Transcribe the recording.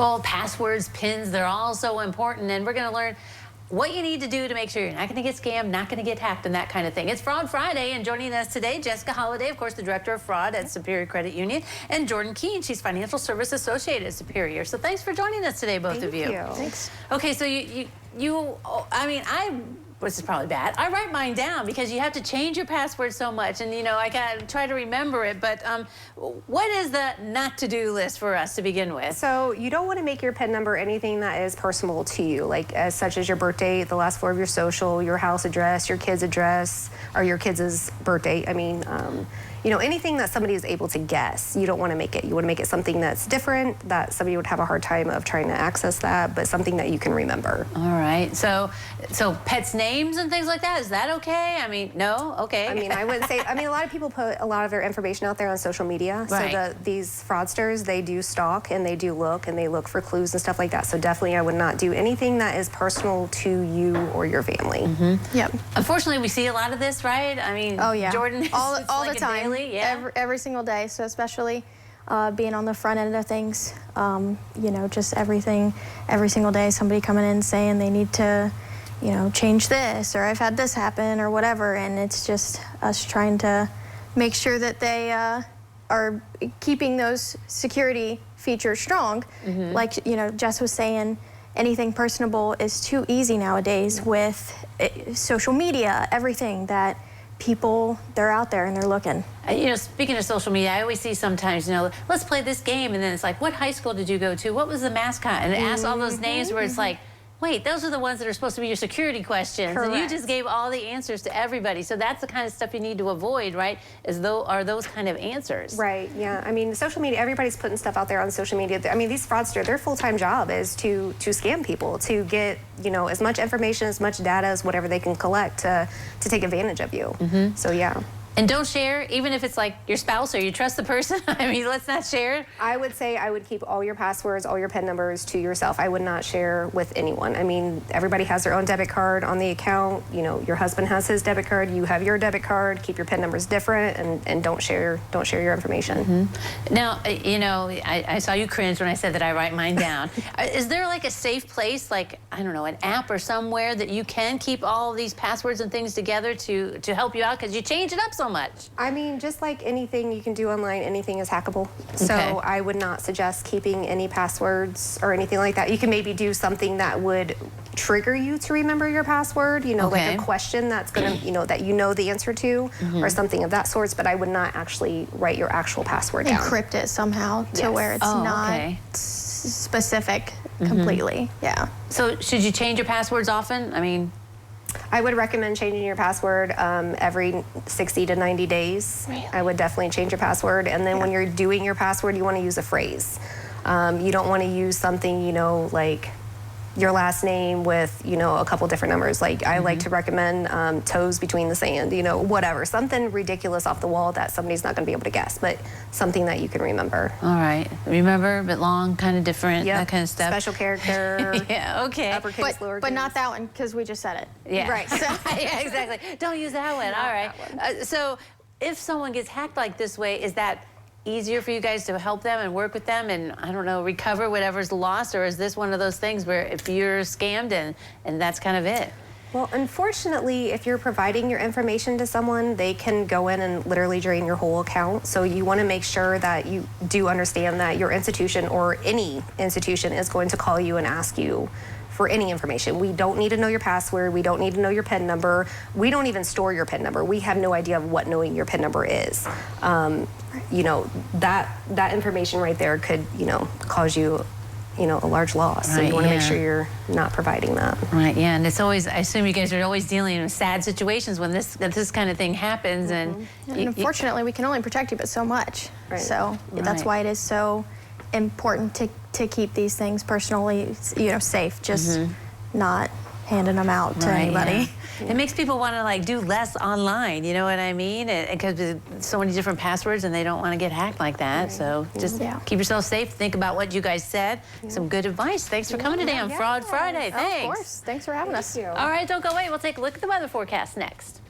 Well, passwords, pins, they're all so important, and we're going to learn what you need to do to make sure you're not going to get scammed, not going to get hacked, and that kind of thing. It's Fraud Friday, and joining us today, Jessica Holliday, of course, the Director of Fraud at Superior Credit Union, and Jordan Keene, she's Financial Service Associate at Superior. So thanks for joining us today, both of you. Thank you. Thanks. Okay, so this is probably bad. I write mine down because you have to change your password so much, and I gotta try to remember it. But what is the not to do list for us to begin with? So you don't want to make your PIN number anything that is personal to you, like such as your birth date, the last 4 of your social, your house address, your kid's address, or your kid's birth date. I mean, anything that somebody is able to guess, you don't want to make it. You want to make it something that's different, that somebody would have a hard time of trying to access that, but something that you can remember. All right. So pets' names and things like that, is that okay? I mean, no? Okay. I mean, I wouldn't say, a lot of people put a lot of their information out there on social media. Right. So these fraudsters, they do stalk and they do look and they look for clues and stuff like that. So definitely I would not do anything that is personal to you or your family. Mm-hmm. Yep. Unfortunately, we see a lot of this, right? I mean, oh yeah, Jordan, all like the time. Yeah. Every single day. So especially being on the front end of things, just everything, every single day, somebody coming in saying they need to, change this, or I've had this happen, or whatever, and it's just us trying to make sure that they are keeping those security features strong. Mm-hmm. Like, Jess was saying, anything personable is too easy nowadays with social media, everything that people, they're out there and they're looking. Speaking of social media, I always see sometimes, let's play this game, and then it's like, what high school did you go to? What was the mascot? And it asks all those names where it's like, wait, those are the ones that are supposed to be your security questions. Correct. And you just gave all the answers to everybody. So that's the kind of stuff you need to avoid, right? Are those kind of answers. Right, yeah. I mean, social media, everybody's putting stuff out there on social media. I mean, these fraudsters, their full-time job is to scam people, to get, as much information, as much data as whatever they can collect to take advantage of you. Mm-hmm. So, yeah. And don't share, even if it's like your spouse or you trust the person. I mean, let's not share. I would say I would keep all your passwords, all your PIN numbers to yourself. I would not share with anyone. I mean, everybody has their own debit card on the account. Your husband has his debit card. You have your debit card. Keep your PIN numbers different, and don't share your information. Mm-hmm. Now, I saw you cringe when I said that I write mine down. Is there like a safe place, like, I don't know, an app or somewhere that you can keep all these passwords and things together to help you out? Because you change it up so much. I mean, just like anything you can do online, anything is hackable. So okay. I would not suggest keeping any passwords or anything like that. You can maybe do something that would trigger you to remember your password, okay. like a question that's gonna, that the answer to, or something of that sort, but I would not actually write your actual password down. Encrypt it somehow to Yes. where it's not specific completely. Yeah. So should you change your passwords often? I mean, I would recommend changing your password every 60 to 90 days. Really? I would definitely change your password. And then when you're doing your password, you want to use a phrase. You don't want to use something, like your last name with, a couple different numbers. Like I like to recommend toes between the sand, whatever. Something ridiculous off the wall that somebody's not going to be able to guess, but something that you can remember. all right. Remember, a bit long, kind of different, Yep. that kind of stuff. Special character. Yeah, okay. Uppercase, lowercase. But not that one, because we just said it. Yeah. Right. Yeah, exactly. Don't use that one. All right. So if someone gets hacked like this way, is that easier for you guys to help them and work with them and, I don't know, recover whatever's lost? Or is this one of those things where if you're scammed and that's kind of it? Well, unfortunately, if you're providing your information to someone, they can go in and literally drain your whole account. So you want to make sure that you do understand that your institution or any institution is going to call you and ask you for any information. We don't need to know your password. We don't need to know your PIN number. We don't even store your PIN number. We have no idea of what knowing your PIN number is. That information right there could, cause you, a large loss. So Right, you want to yeah. make sure you're not providing that. Right, yeah, and it's always, I assume you guys are always dealing with sad situations when this kind of thing happens. And Unfortunately, we can only protect you but so much. Right. So that's Right. why it is so important to keep these things personally, safe, just not handing them out to Right, anybody. yeah. It makes people want to do less online, you know what I mean? Because there's so many different passwords and they don't want to get hacked like that. Right. So just Yeah. keep yourself safe. Think about what you guys said. Some good advice. Thanks for coming today on Fraud Friday. Of Thanks. course. Thanks for having us. Thank you. All right, don't go away. We'll take a look at the weather forecast next.